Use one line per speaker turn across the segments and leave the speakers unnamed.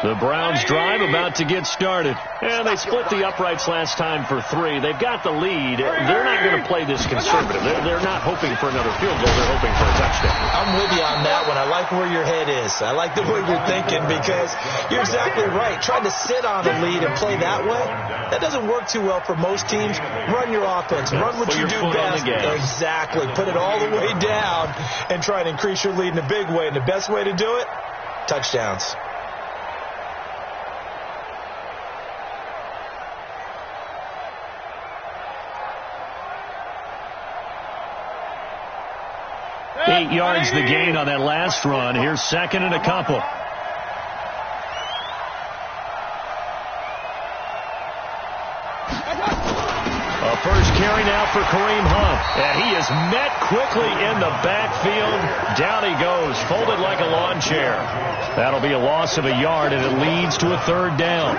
The Browns drive about to get started. And they split the uprights last time for 3. They've got the lead. They're not going to play this conservative. They're not hoping for another field goal. They're hoping for a touchdown.
I'm with you on that one. I like where your head is. I like the way you're thinking because you're exactly right. Trying to sit on a lead and play that way, that doesn't work too well for most teams. Run your offense. Run what you do best. Exactly. Put it all the way down and try and increase your lead in a big way. And the best way to do it, touchdowns.
Eight yards the gain on that last run. Here's second and a couple. A first carry now for Kareem Hunt. And he is met quickly in the backfield. Down he goes, folded like a lawn chair. That'll be a loss of a yard, and it leads to a third down.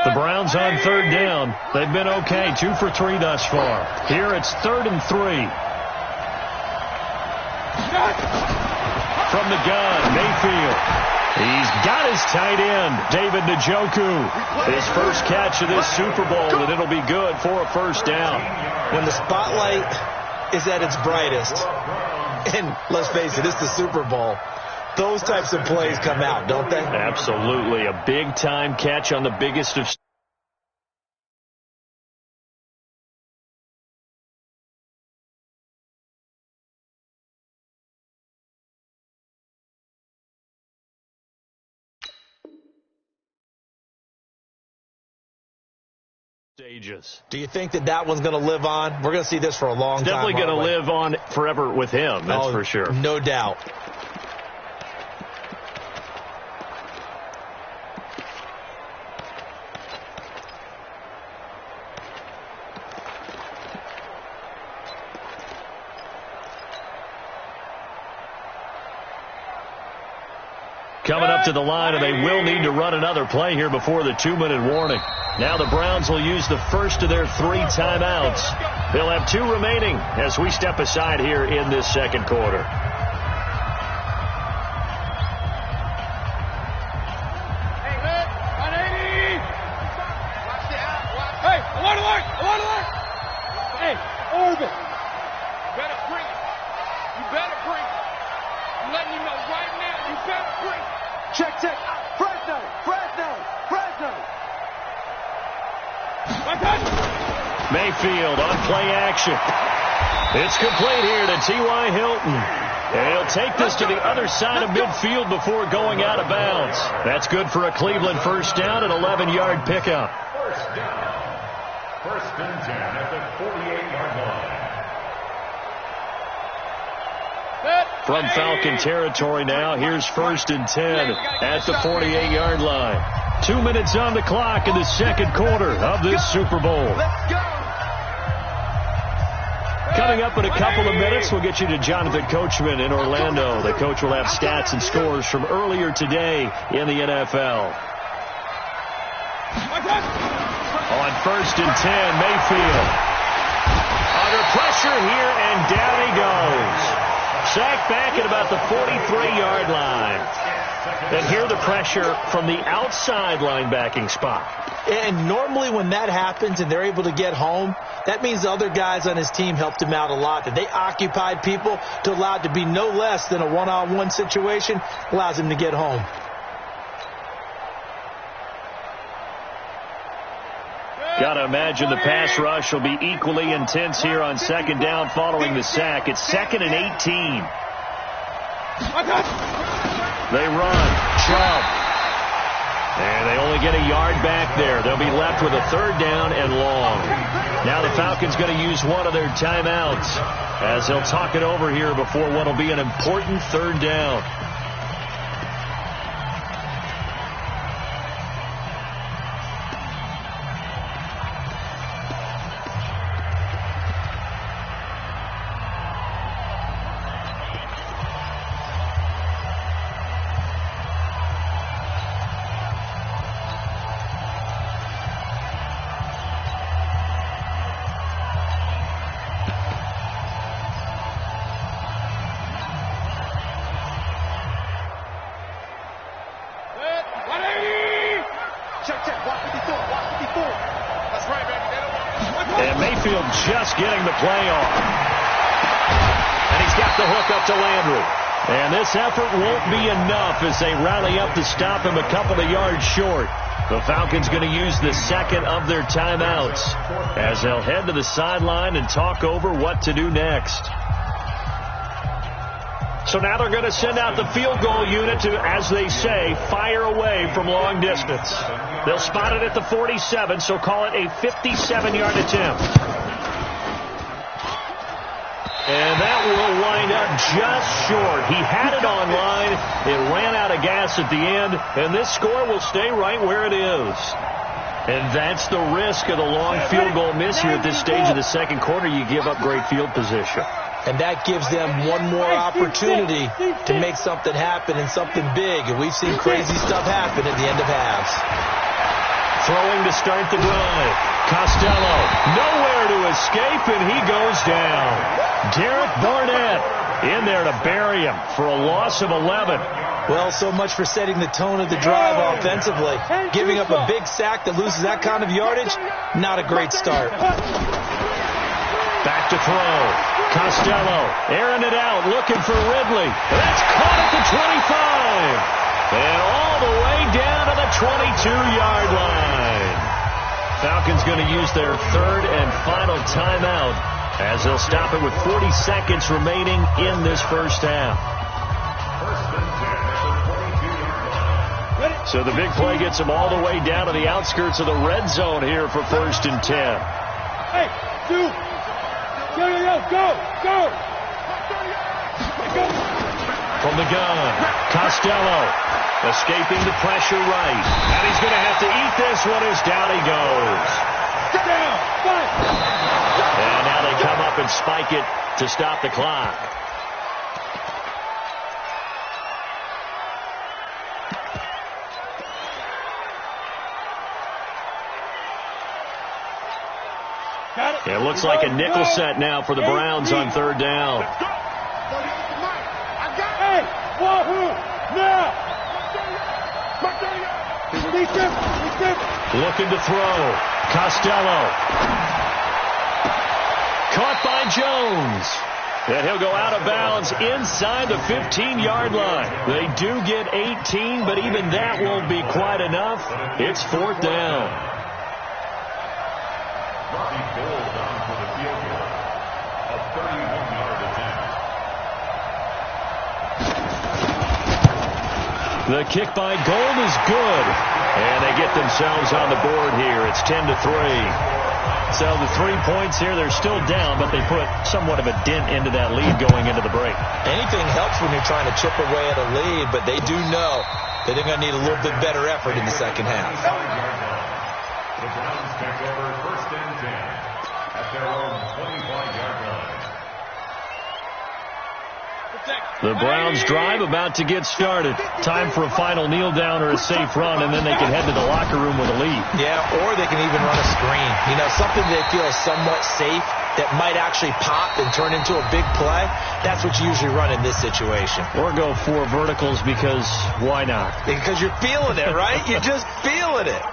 The Browns on third down. They've been okay, 2 for 3 thus far. Here it's 3rd and 3. From the gun, Mayfield. He's got his tight end, David Njoku. His first catch of this Super Bowl, and it'll be good for a first down.
When the spotlight is at its brightest, and let's face it, it's the Super Bowl, those types of plays come out, don't they?
Absolutely. A big-time catch on the biggest of stages.
Do you think that one's going to live on? We're going to see this for a long time.
Definitely going to live on forever with him, that's for sure.
No doubt.
Coming up to the line, and they will need to run another play here before the 2-minute warning. Now the Browns will use the first of their 3 timeouts. They'll have 2 remaining as we step aside here in this second quarter.
Hey, 180! Watch the out. Hey, alert! Hey, Orbit! You better bring it. I'm letting you know right now, you better bring it. Check. Fresno.
Mayfield on play action. It's complete here to T.Y. Hilton. And he'll take this to the other side of midfield before going out of bounds. That's good for a Cleveland first down, an 11-yard pickup.
First down. 1st and 10 at the 48-yard line.
From Falcon territory now, here's 1st and 10 at the 48-yard line. 2 minutes on the clock in the second quarter of this Super Bowl. Coming up in a couple of minutes, we'll get you to Jonathan Coachman in Orlando. The coach will have stats and scores from earlier today in the NFL. On 1st and 10, Mayfield. Under pressure here, and down he goes. Sacked back at about the 43-yard line. And here the pressure from the outside linebacking spot.
And normally when that happens and they're able to get home, that means the other guys on his team helped him out a lot. That they occupied people to allow it to be no less than a one-on-one situation, allows him to get home.
Got to imagine the pass rush will be equally intense here on second down following the sack. It's 2nd and 18. They run. Chubb. And they only get a yard back there. They'll be left with a 3rd down and long. Now the Falcons going to use one of their timeouts as they'll talk it over here before what will be an important 3rd down. And Mayfield just getting the play off. And he's got the hook up to Landry. And this effort won't be enough as they rally up to stop him a couple of yards short. The Falcons going to use the second of their timeouts as they'll head to the sideline and talk over what to do next. So now they're going to send out the field goal unit to, as they say, fire away from long distance. They'll spot it at the 47, so call it a 57-yard attempt. And that will wind up just short. He had it on line. It ran out of gas at the end, and this score will stay right where it is. And that's the risk of the long field goal miss here at this stage of the second quarter. You give up great field position.
And that gives them one more opportunity to make something happen and something big. And we've seen crazy stuff happen at the end of halves.
Throwing to start the drive. Costello, nowhere to escape, and he goes down. Derek Barnett in there to bury him for a loss of 11.
Well, so much for setting the tone of the drive offensively. Giving up a big sack that loses that kind of yardage, not a great start.
Back to throw. Costello airing it out, looking for Ridley. That's caught at the 25. And all the way down to the 22-yard line. Falcons going to use their third and final timeout as they'll stop it with 40 seconds remaining in this first half. So the big play gets them all the way down to the outskirts of the red zone here for 1st and 10.
Hey, go!
From the gun, Costello escaping the pressure right. And he's going to have to eat this one as down he goes. And now they come up and spike it to stop the clock. It looks like a nickel set now for the Browns on 3rd down. Looking to throw. Costello. Caught by Jones. And he'll go out of bounds inside the 15-yard line. They do get 18, but even that won't be quite enough. It's 4th down. The kick by Gold is good. And they get themselves on the board here. It's 10-3. So the 3 points here, they're still down, but they put somewhat of a dent into that lead going into the break.
Anything helps when you're trying to chip away at a lead, but they do know that they're going to need a little bit better effort in the second half.
The Browns take over 1st and 10 at their own 25-yard line.
The Browns drive about to get started. Time for a final kneel down or a safe run, and then they can head to the locker room with a lead.
Yeah, or they can even run a screen. You know, something they feel is somewhat safe that might actually pop and turn into a big play. That's what you usually run in this situation.
Or go 4 verticals because why not?
Because you're feeling it, right? You're just feeling it.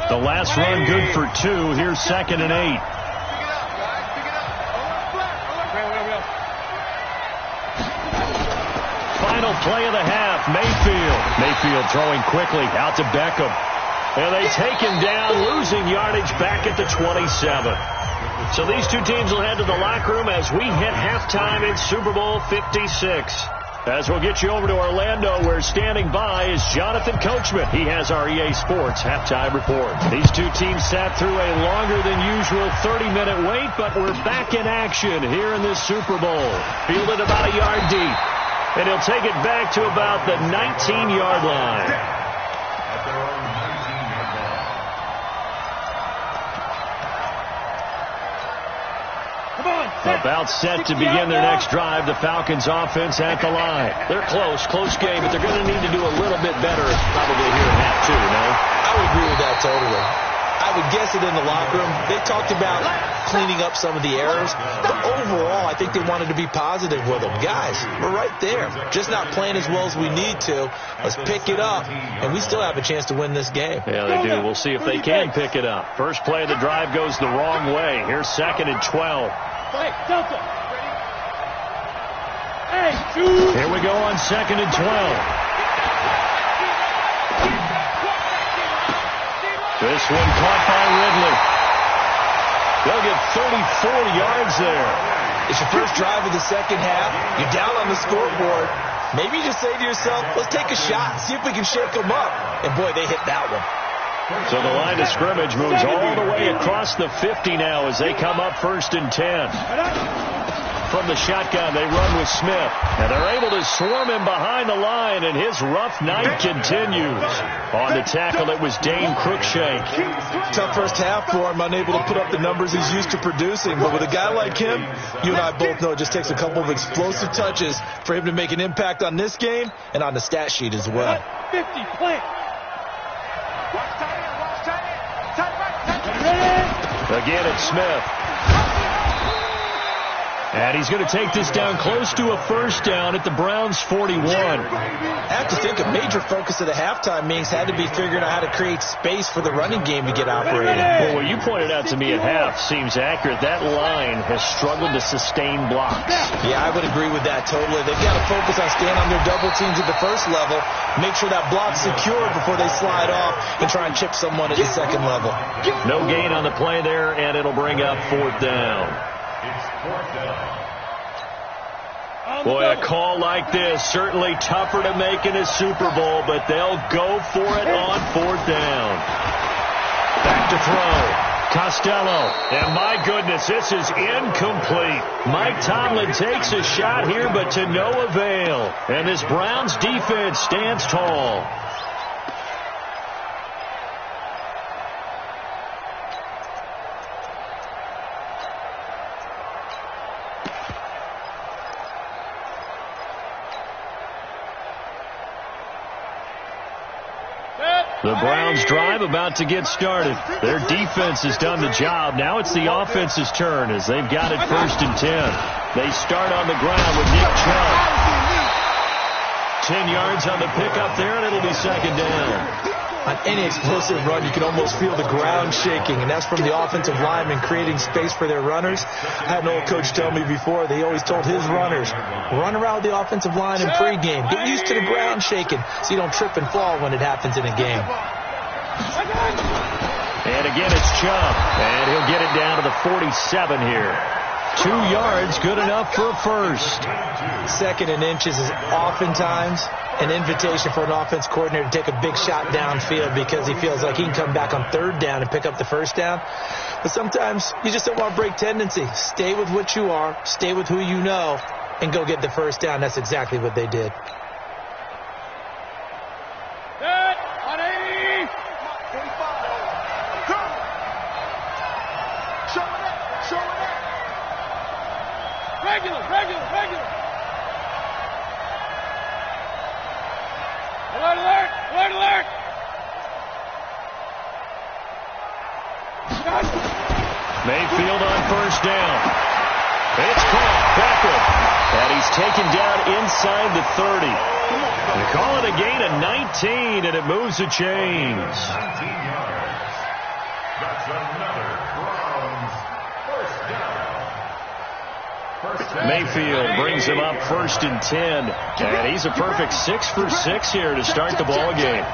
The last run good for 2. Here's 2nd and 8. Final play of the half, Mayfield throwing quickly out to Beckham. And they take him down, losing yardage back at the 27. So these two teams will head to the locker room as we hit halftime in Super Bowl 56. As we'll get you over to Orlando, where standing by is Jonathan Coachman. He has our EA Sports halftime report. These two teams sat through a longer than usual 30-minute wait, but we're back in action here in this Super Bowl. Fielded about a yard deep, and he'll take it back to about the 19-yard line. About set to begin their next drive. The Falcons offense at the line. They're close game, but they're going to need to do a little bit better probably here in half 2, no?
Yeah, totally. I would guess it in the locker room. They talked about cleaning up some of the errors, but overall, I think they wanted to be positive with them. Guys, we're right there. Just not playing as well as we need to. Let's pick it up, and we still have a chance to win this game.
Yeah, they do. We'll see if they can pick it up. First play of the drive goes the wrong way. Here's 2nd and 12.
Hey, Delta. Hey, dude.
Here we go on 2nd and 12. This one caught by Ridley. They'll get 34 yards there.
It's your first drive of the second half. You're down on the scoreboard. Maybe you just say to yourself, let's take a shot, see if we can shake them up. And, boy, they hit that one.
So the line of scrimmage moves all the way across the 50 now as they come up 1st and 10. From the shotgun, they run with Smith. And they're able to swarm him behind the line, and his rough night continues. On the tackle, it was Dane Cruikshank.
Tough first half for him, unable to put up the numbers he's used to producing. But with a guy like him, you and I both know it just takes a couple of explosive touches for him to make an impact on this game and on the stat sheet as well.
50, plant.
Again, it's Smith. And he's going to take this down close to a first down at the Browns' 41.
I have to think a major focus of the halftime meetings had to be figuring out how to create space for the running game to get operating.
Well, what you pointed out to me at half seems accurate. That line has struggled to sustain blocks.
Yeah, I would agree with that totally. They've got to focus on staying on their double teams at the first level, make sure that block's secure before they slide off and try and chip someone at the second level.
No gain on the play there, and it'll bring up 4th down.
It's 4th down.
Boy, a call like this, certainly tougher to make in a Super Bowl, but they'll go for it on 4th down. Back to throw. Costello. And my goodness, this is incomplete. Mike Tomlin takes a shot here, but to no avail. And this Browns defense stands tall. The Browns drive about to get started. Their defense has done the job. Now it's the offense's turn as they've got it 1st and 10. They start on the ground with Nick Chubb. 10 yards on the pickup there, and it'll be 2nd down.
On any explosive run, you can almost feel the ground shaking, and that's from the offensive linemen creating space for their runners. I had an old coach tell me before, they always told his runners, run around the offensive line in pregame. Get used to the ground shaking so you don't trip and fall when it happens in a game.
And again, it's Chubb, and he'll get it down to the 47 here. 2 yards, good enough for a first.
2nd and inches is oftentimes an invitation for an offense coordinator to take a big shot downfield because he feels like he can come back on 3rd down and pick up the first down. But sometimes you just don't want to break tendency. Stay with what you are, stay with who you know, and go get the first down. That's exactly what they did.
Regular. Alert.
Mayfield on 1st down. It's caught. Beckham. And he's taken down inside the 30. They call it a gain of 19, and it moves the chains.
19 yards. That's another Browns first down.
Mayfield brings him up 1st and 10. And he's a perfect 6 for 6 here to start the ball game.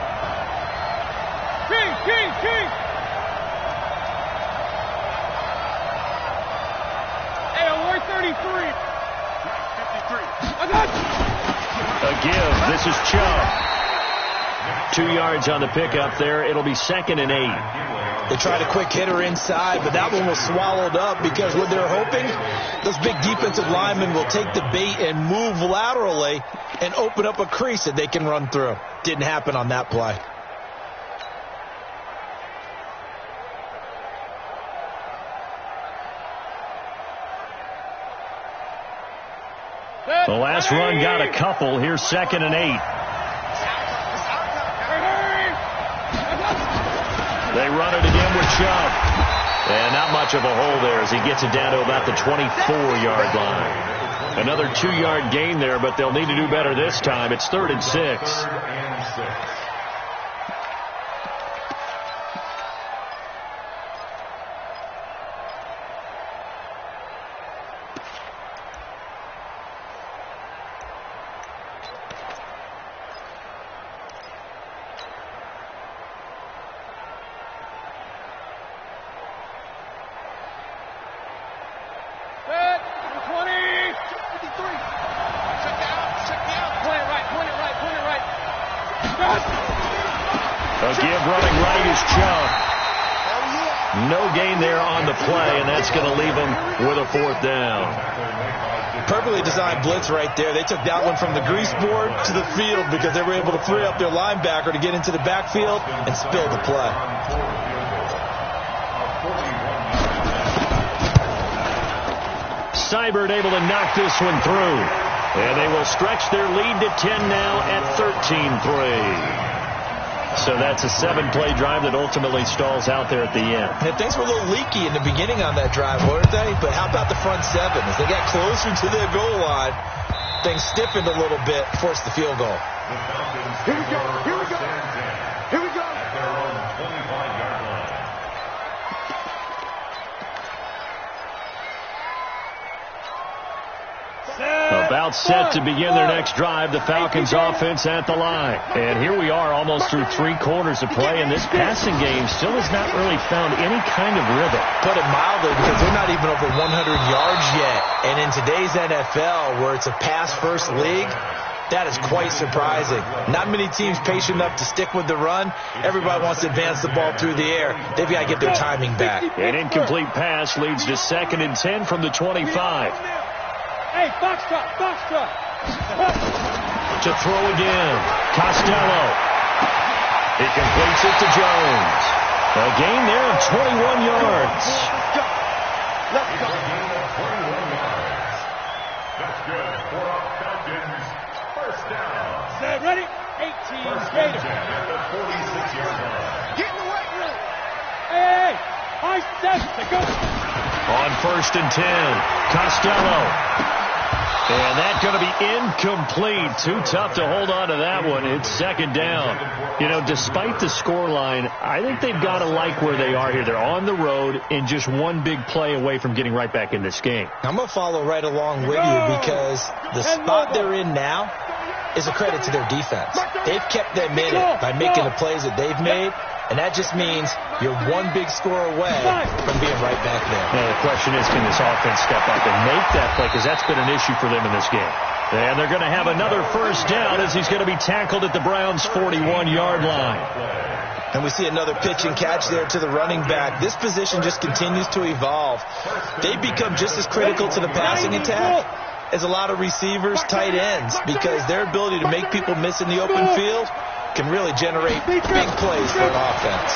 King. Hey, alert 33. 53. I got you.
A give. This is Chubb. 2 yards on the pickup there. It'll be 2nd and 8.
They tried a quick hitter inside, but that one was swallowed up because what they're hoping, those big defensive linemen will take the bait and move laterally and open up a crease that they can run through. Didn't happen on that play.
The last run got a couple. Here's 2nd and 8. They run it again with Chubb. And not much of a hole there as he gets it down to about the 24-yard line. Another 2-yard gain there, but they'll need to do better this time. It's 3rd and 6. A give running right is Chubb. No gain there on the play, and that's going to leave them with a 4th down.
Perfectly designed blitz right there. They took that one from the grease board to the field because they were able to free up their linebacker to get into the backfield and spill the play.
Seibert able to knock this one through. And they will stretch their lead to 10 now at 13-3. So that's a 7-play drive that ultimately stalls out there at the end.
And things were a little leaky in the beginning on that drive, weren't they? But how about the front 7? As they got closer to their goal line, things stiffened a little bit, forced the field goal.
Here we go. Here we go. Here we go.
At their own 25-yard line.
About set to begin their next drive, the Falcons offense at the line. And here we are almost through 3 quarters of play, and this passing game still has not really found any kind of rhythm.
Put it mildly, because they're not even over 100 yards yet. And in today's NFL, where it's a pass-first league, that is quite surprising. Not many teams patient enough to stick with the run. Everybody wants to advance the ball through the air. They've got to get their timing back.
An incomplete pass leads to 2nd and 10 from the 25.
Hey, box truck.
To throw again. Costello. He completes it to Jones. A gain there of 21 yards.
Let's go.
That's good for our Falcons. First down.
Set, ready? 18
First
Gator.
and 10 at the 46-yard line.
Get in the weight room. Hey. High 7 to go.
On 1st and 10. Costello. And that's going to be incomplete. Too tough to hold on to that one. It's 2nd down. You know, despite the scoreline, I think they've got to like where they are here. They're on the road and just one big play away from getting right back in this game.
I'm going to follow right along with you because the spot they're in now is a credit to their defense. They've kept them in it by making the plays that they've made. And that just means you're one big score away from being right back there.
Now, the question is, can this offense step up and make that play? Because that's been an issue for them in this game. And they're going to have another 1st down as he's going to be tackled at the Browns' 41-yard line.
And we see another pitch and catch there to the running back. This position just continues to evolve. They become just as critical to the passing attack as a lot of receivers, tight ends, because their ability to make people miss in the open field can really generate big plays for an offense.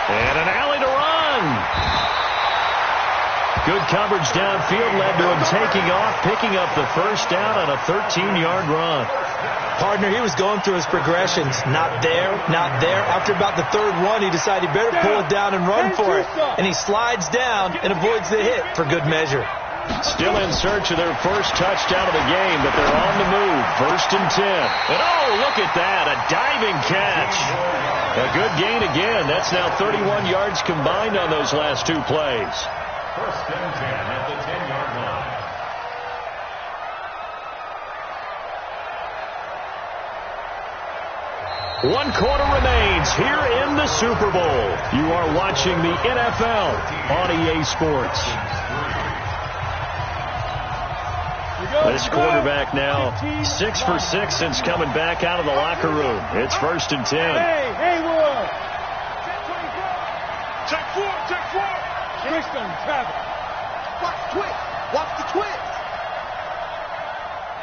And an alley to run. Good coverage downfield led to him taking off, picking up the 1st down on a 13-yard run.
Partner, he was going through his progressions. Not there, not there. After about the 3rd one, he decided he better pull it down and run for it. And he slides down and avoids the hit for good measure.
Still in search of their 1st touchdown of the game, but they're on the move. 1st and 10. And oh, look at that, a diving catch. A good gain again. That's now 31 yards combined on those last 2 plays.
1st and 10 at the 10-yard line.
1 quarter remains here in the Super Bowl. You are watching the NFL on EA Sports. This quarterback now 6 for 6 since coming back out of the locker room. It's 1st and 10.
Hey, Wood. Check 4. Twist on Travis. Watch the twist.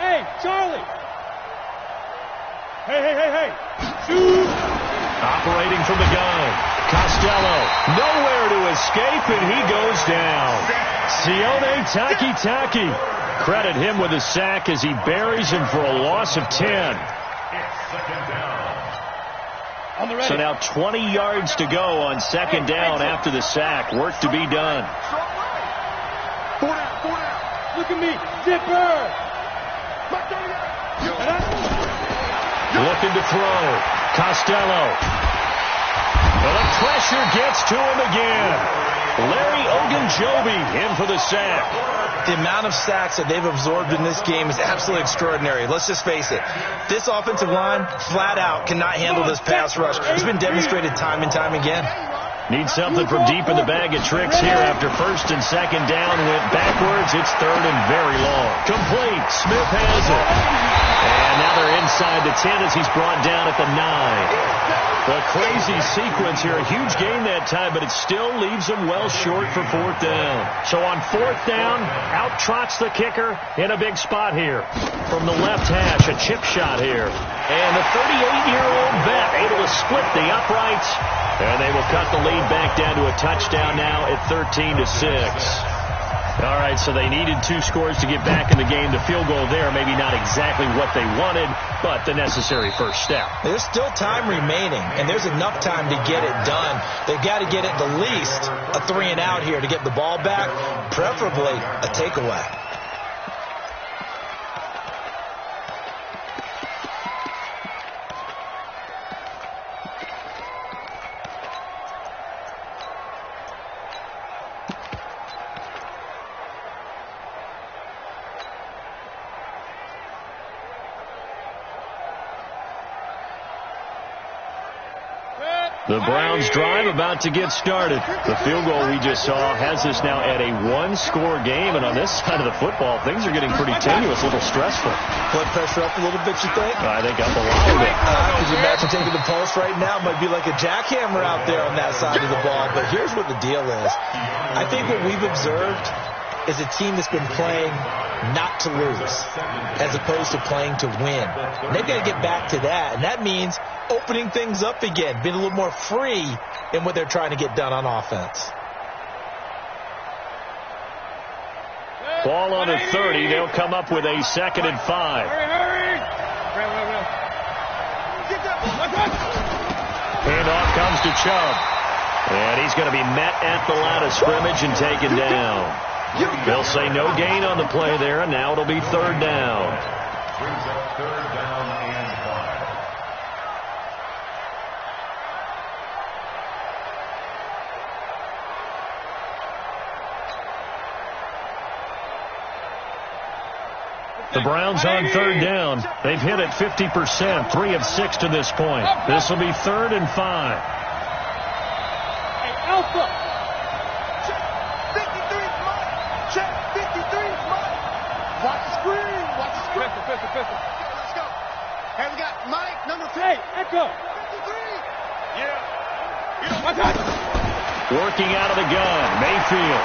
Hey, Charlie. Hey. Shoot.
Operating from the gun. Costello. Nowhere to escape, and he goes down. Sione Takitaki. Credit him with a sack as he buries him for a loss of 10.
It's 2nd down.
So now 20 yards to go on second down after the sack. Work to be done.
4 down. Look at me. Zipper.
Looking to throw. Costello. Well, the pressure gets to him again. Larry Ogunjobi in for the sack.
The amount of sacks that they've absorbed in this game is absolutely extraordinary. Let's just face it. This offensive line, flat out, cannot handle this pass rush. It's been demonstrated time and time again.
Need something from deep in the bag of tricks here after first and second down went backwards. It's third and very long. Complete. Smith has it. And now they're inside the 10 as he's brought down at the 9. A crazy sequence here. A huge gain that time, but it still leaves them well short for fourth down. So on fourth down, out trots the kicker in a big spot here. From the left hash, a chip shot here. And the 38-year-old vet able to split the uprights. And they will cut the lead back down to a touchdown now at 13-6. All right, so they needed 2 scores to get back in the game. The field goal there, maybe not exactly what they wanted, but the necessary first step.
There's still time remaining, and there's enough time to get it done. They've got to get at the least a 3-and-out here to get the ball back, preferably a takeaway.
The Browns drive about to get started. The field goal we just saw has us now at a 1-score game, and on this side of the football, things are getting pretty tenuous, a little stressful.
Blood pressure up a little bit, you think?
I think up a lot of it.
Could you imagine taking the pulse right now? Might be like a jackhammer out there on that side of the ball, but here's what the deal is. I think what we've observed is a team that's been playing not to lose as opposed to playing to win. And they've got to get back to that, and that means opening things up again, being a little more free in what they're trying to get done on offense.
Ball on the 30. They'll come up with a 2nd and 5. And off comes to Chubb. And he's going to be met at the line of scrimmage and taken down. They'll say no gain on the play there, and now it'll be 3rd down.
Brings up 3rd down and 5.
The Browns on 3rd down. They've hit it 50%, 3 of 6 to this point. This will be 3rd and 5.
Hey, Alpha. Check 53's Mike. Watch the screen. Pistol. Let's go. Hey, we got Mike, number 3. Hey, Echo. 53. Yeah. Watch out.
Working out of the gun, Mayfield.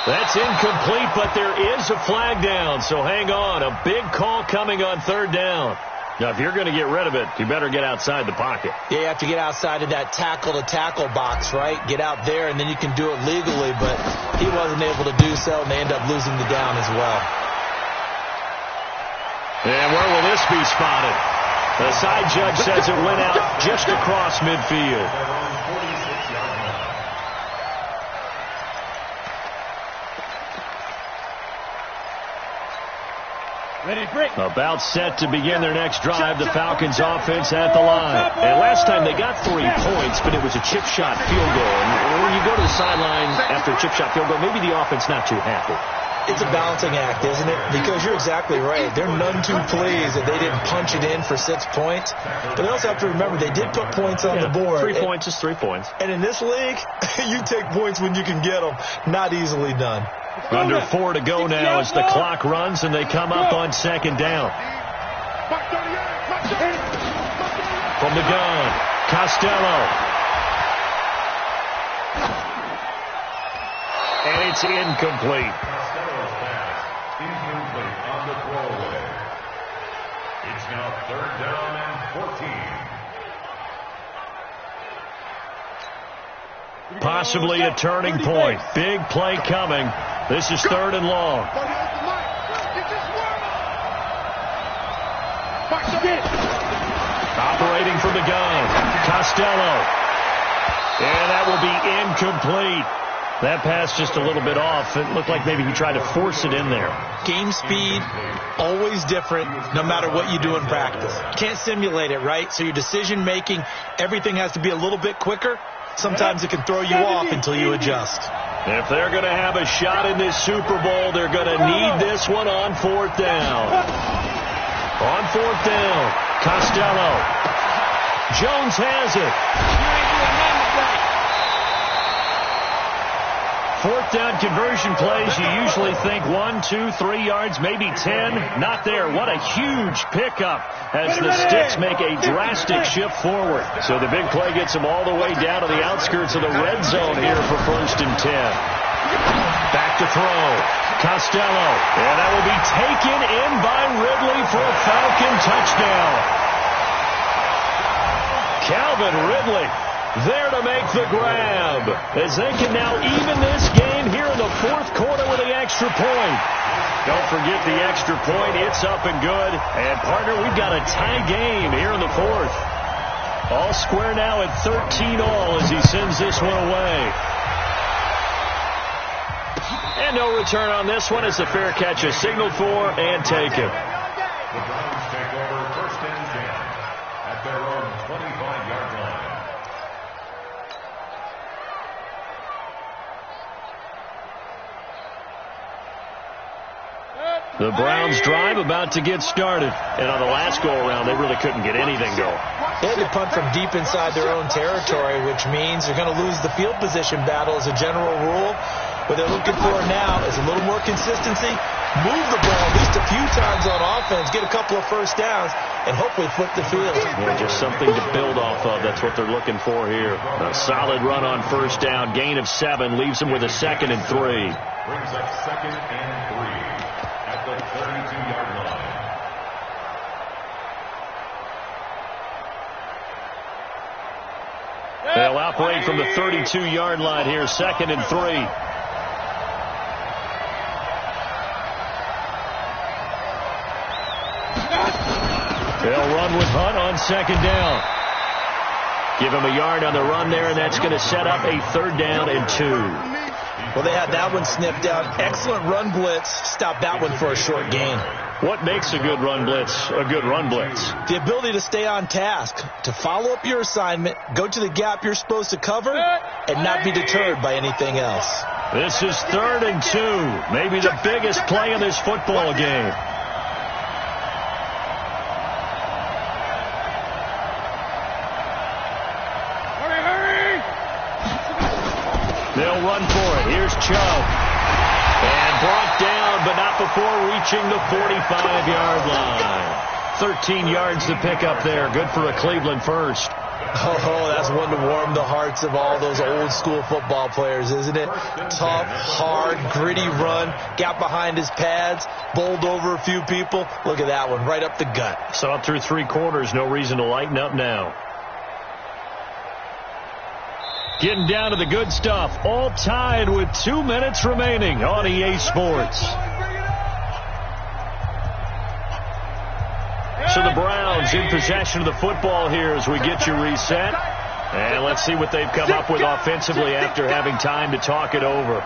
That's incomplete, but there is a flag down, so hang on. A big call coming on 3rd down. Now, if you're going to get rid of it, you better get outside the pocket.
Yeah, you have to get outside of that tackle-to-tackle box, right? Get out there, and then you can do it legally, but he wasn't able to do so, and they end up losing the down as well.
And where will this be spotted? The side judge says it went out just across midfield. About set to begin their next drive, the Falcons offense at the line. And last time they got 3 points, but it was a chip shot field goal. And when you go to the sideline after a chip shot field goal, maybe the offense not too happy.
It's a balancing act, isn't it? Because you're exactly right. They're none too pleased that they didn't punch it in for 6 points. But they also have to remember they did put points on the board.
3 points is 3 points.
And in this league, you take points when you can get them. Not easily done.
Under 4 to go now as the clock runs and they come up on 2nd down. From the gun, Costello. And it's incomplete.
Costello's pass incomplete on the throwaway. It's now 3rd down and 14.
Possibly a turning point. Big play coming. This is 3rd and long. Costello. And that will be incomplete. That pass just a little bit off. It looked like maybe he tried to force it in there.
Game speed, always different, no matter what you do in practice. Can't simulate it, right? So your decision-making, everything has to be a little bit quicker. Sometimes it can throw you off until you adjust.
If they're going to have a shot in this Super Bowl, they're going to need this one on 4th down. On 4th down, Costello. Jones has it. 4th down conversion plays, you usually think 1, 2, 3 yards, maybe 10. Not there. What a huge pickup as the Sticks make a drastic shift forward. So the big play gets them all the way down to the outskirts of the red zone here for 1st and 10. Back to throw. Costello. And that will be taken in by Ridley for a Falcon touchdown. Calvin Ridley there to make the grab, as they can now even this game here in the 4th quarter with the extra point. Don't forget the extra point. It's up and good. And, partner, we've got a tie game here in the 4th. All square now at 13 all as he sends this one away. And no return on this one as the fair catch is signaled for and taken.
The Browns take over 1st and 10 at their own 25-yard line.
The Browns drive about to get started. And on the last go-around, they really couldn't get anything going.
They had to punt from deep inside their own territory, which means they're going to lose the field position battle as a general rule. What they're looking for now is a little more consistency, move the ball at least a few times on offense, get a couple of 1st downs, and hopefully flip the field.
Yeah, just something to build off of. That's what they're looking for here. A solid run on 1st down, gain of 7, leaves them with a 2nd and 3.
Brings up 2nd and 3 at the 32-yard line.
They'll operate from the 32-yard line here, 2nd and 3. They'll run with Hunt on 2nd down. Give him a yard on the run there, and that's going to set up a 3rd down and 2.
Well, they had that one sniffed out. Excellent run blitz. Stop that one for a short gain.
What makes a good run blitz a good run blitz?
The ability to stay on task, to follow up your assignment, go to the gap you're supposed to cover, and not be deterred by anything else.
This is 3rd and 2. Maybe the biggest play in this football game. They'll run for it. Here's Chubb. And brought down, but not before reaching the 45-yard line. 13 yards to pick up there. Good for a Cleveland first.
Oh, that's one to warm the hearts of all those old-school football players, isn't it? Tough, hard, gritty run. Got behind his pads, bowled over a few people. Look at that one, right up the gut.
Saw it through 3 quarters. No reason to lighten up now. Getting down to the good stuff. All tied with 2 minutes remaining on EA Sports. So the Browns in possession of the football here as we get you reset. And let's see what they've come up with offensively after having time to talk it over.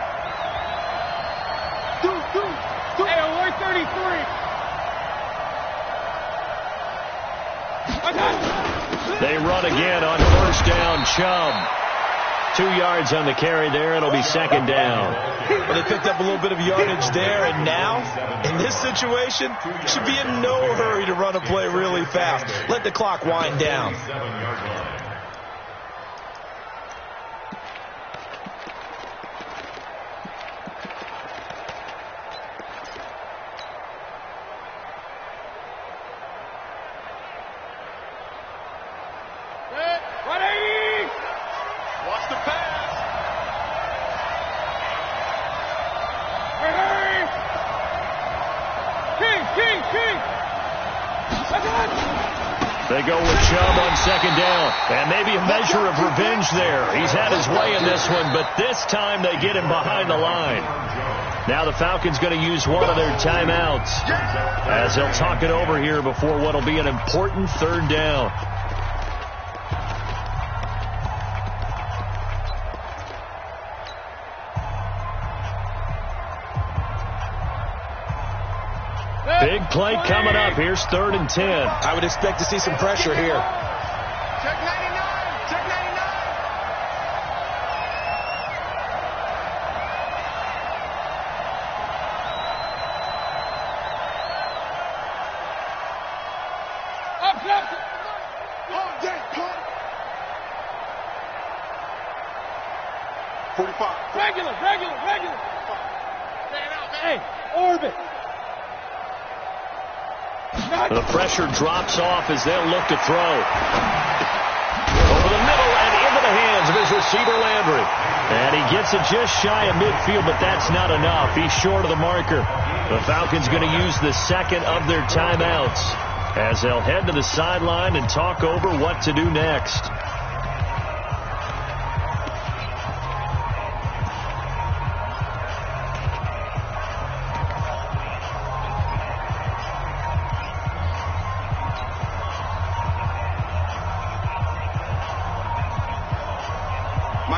Hey, 133.
They run again on 1st down. Chubb. 2 yards on the carry there. It'll be 2nd down.
Well, they picked up a little bit of yardage there, and now, in this situation, should be in no hurry to run a play really fast. Let the clock wind down.
They go with Chubb on 2nd down. And maybe a measure of revenge there. He's had his way in this one, but this time they get him behind the line. Now the Falcons going to use one of their timeouts as they'll talk it over here before what will be an important 3rd down. Big play coming up. Here's 3rd and 10.
I would expect to see some pressure here.
Check 99. Check 99. Oh, dang, punt. 45. Regular. Hey, orbit.
The pressure drops off as they'll look to throw. Over the middle and into the hands of his receiver, Landry. And he gets it just shy of midfield, but that's not enough. He's short of the marker. The Falcons going to use the second of their timeouts as they'll head to the sideline and talk over what to do next.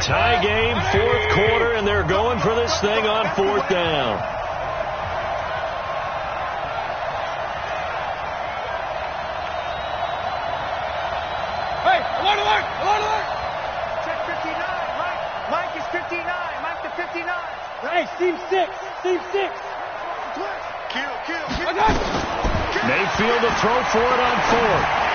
Tie game, 4th quarter, and they're going for this thing on 4th down.
Hey, alert! Check 59, Mike. Mike is 59. Mike to 59. Hey, Steve 6. Kill.
Mayfield to throw for it on 4th.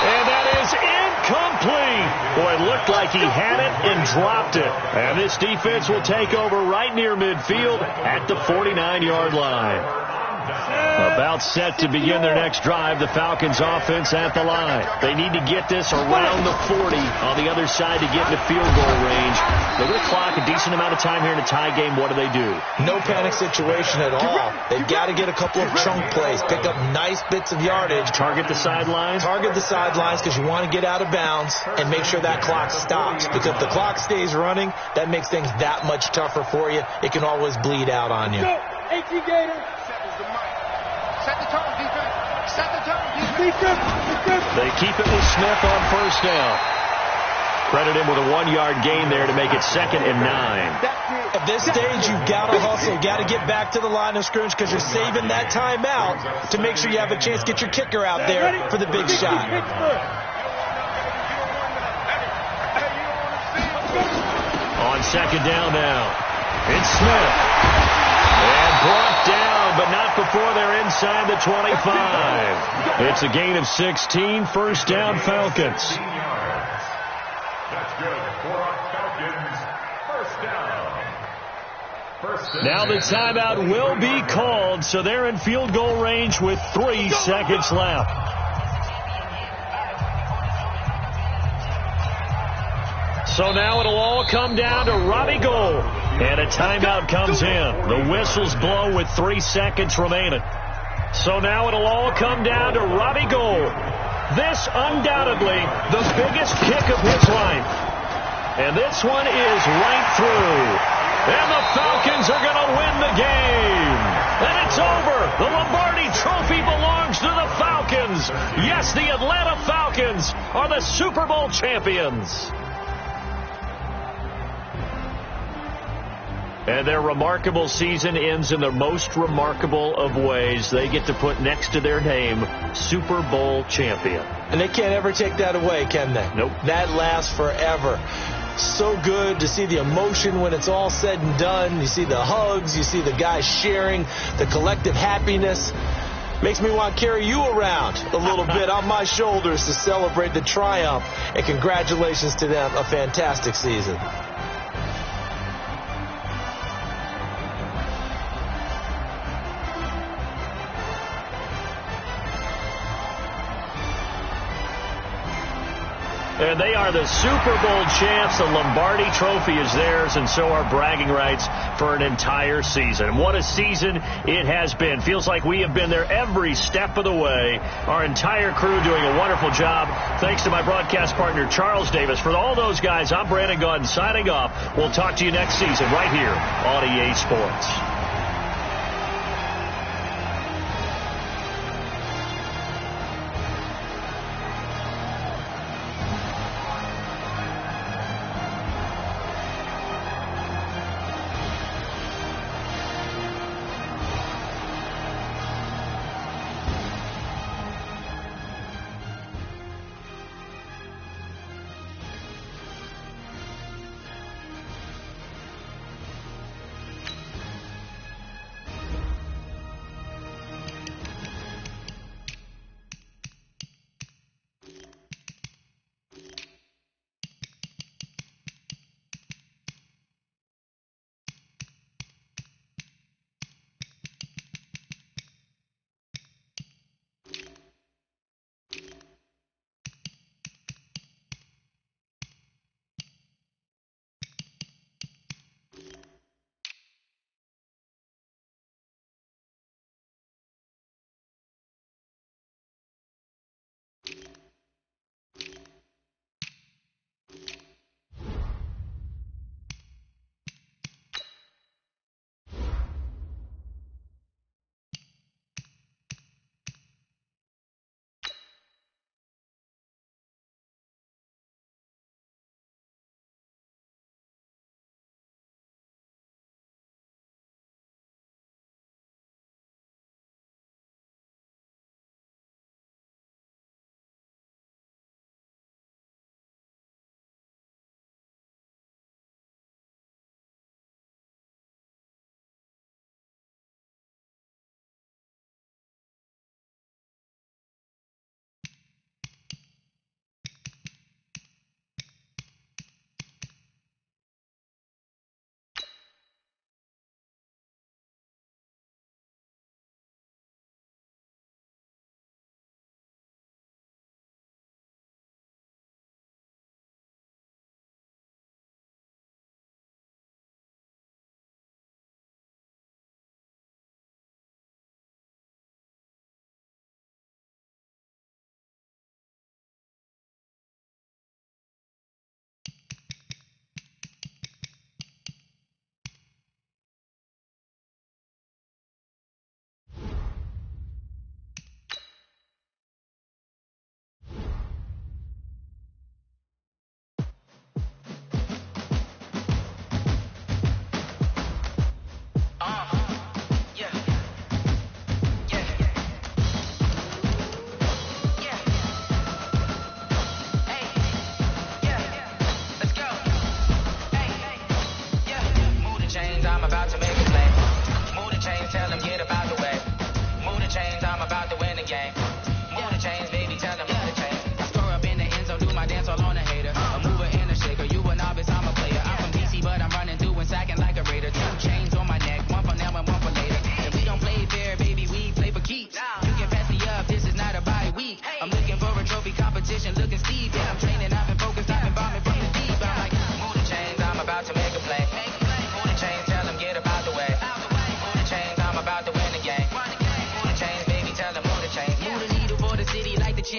And that is incomplete. Boy, it looked like he had it and dropped it. And this defense will take over right near midfield at the 49-yard line. About set to begin their next drive, the Falcons offense at the line. They need to get this around the 40 on the other side to get into field goal range. They're going to clock a decent amount of time here in a tie game. What do?
No panic situation at all. They've got to get a couple of chunk plays, pick up nice bits of yardage.
Target the sidelines?
Target the sidelines because you want to get out of bounds and make sure that clock stops. Because if the clock stays running, that makes things that much tougher for you. It can always bleed out on you.
18 Gator. Set the tone, defense. Defense.
They keep it with Smith on 1st down. Credit him with a 1-yard gain there to make it 2nd and 9.
At this stage, you've got to hustle. Got to get back to the line of scrimmage because you're saving that timeout to make sure you have a chance to get your kicker out there for the big shot.
On 2nd down now, it's Smith. And brought down, but not before they're inside the 25. It's a gain of 16, 1st down Falcons.
That's good for our Falcons. 1st down.
Now the timeout will be called, so they're in field goal range with 3 seconds left. So now it'll all come down to Robbie Gould. And a timeout comes in. The whistles blow with 3 seconds remaining. So now it'll all come down to Robbie Gould. This undoubtedly the biggest kick of his life. And this one is right through. And the Falcons are going to win the game. And it's over. The Lombardi Trophy belongs to the Falcons. Yes, the Atlanta Falcons are the Super Bowl champions. And their remarkable season ends in the most remarkable of ways. They get to put next to their name, Super Bowl champion.
And they can't ever take that away, can they?
Nope.
That lasts forever. So good to see the emotion when it's all said and done. You see the hugs. You see the guys sharing, the collective happiness. Makes me want to carry you around a little bit on my shoulders to celebrate the triumph. And congratulations to them. A fantastic season.
And they are the Super Bowl champs. The Lombardi Trophy is theirs, and so are bragging rights for an entire season. What a season it has been. Feels like we have been there every step of the way. Our entire crew doing a wonderful job. Thanks to my broadcast partner, Charles Davis. For all those guys, I'm Brandon Gunn signing off. We'll talk to you next season right here on EA Sports.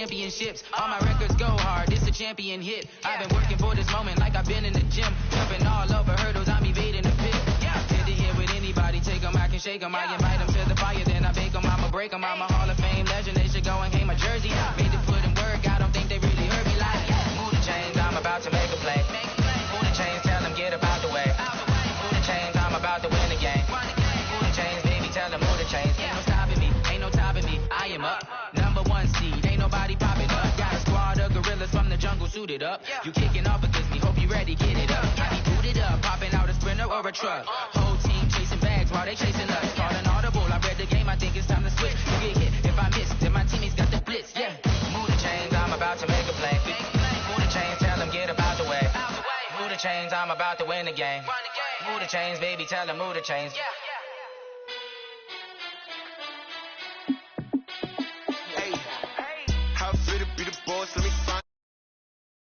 championships. All my records go hard, this a champion hit. I've been working for this moment like I've been in the gym. Jumping all over hurdles, I'm evading the pit. Hit to hit with anybody, take them, I can shake them. I invite them to the fire, then I bake them, I'ma break them. I'm a Hall of Fame legend, they should go and hang my jersey. Made to put in work, I don't think they really heard me like. Move the chains, I'm about to make a play. Move the chains, tell them get up out the way. Move the chains, I'm about to win the game. Move the chains, baby, tell them move the chains. Ain't no stopping me, ain't no topping me, I am up. #1 seed, ain't nobody popping up. Got a squad of gorillas from the jungle suited up. You kicking off against me, hope you ready, get it up. I be booted up, popping out a Sprinter or a truck. Whole team chasing bags while they chasing us. Call an audible, I read the game, I think it's time to switch. You get hit if I miss, then my teammates got the blitz, yeah. Move the chains, I'm about to make a play. Move the chains, tell them get up out the way. Move the chains, I'm about to win the game. Move the chains, baby, tell them move the chains.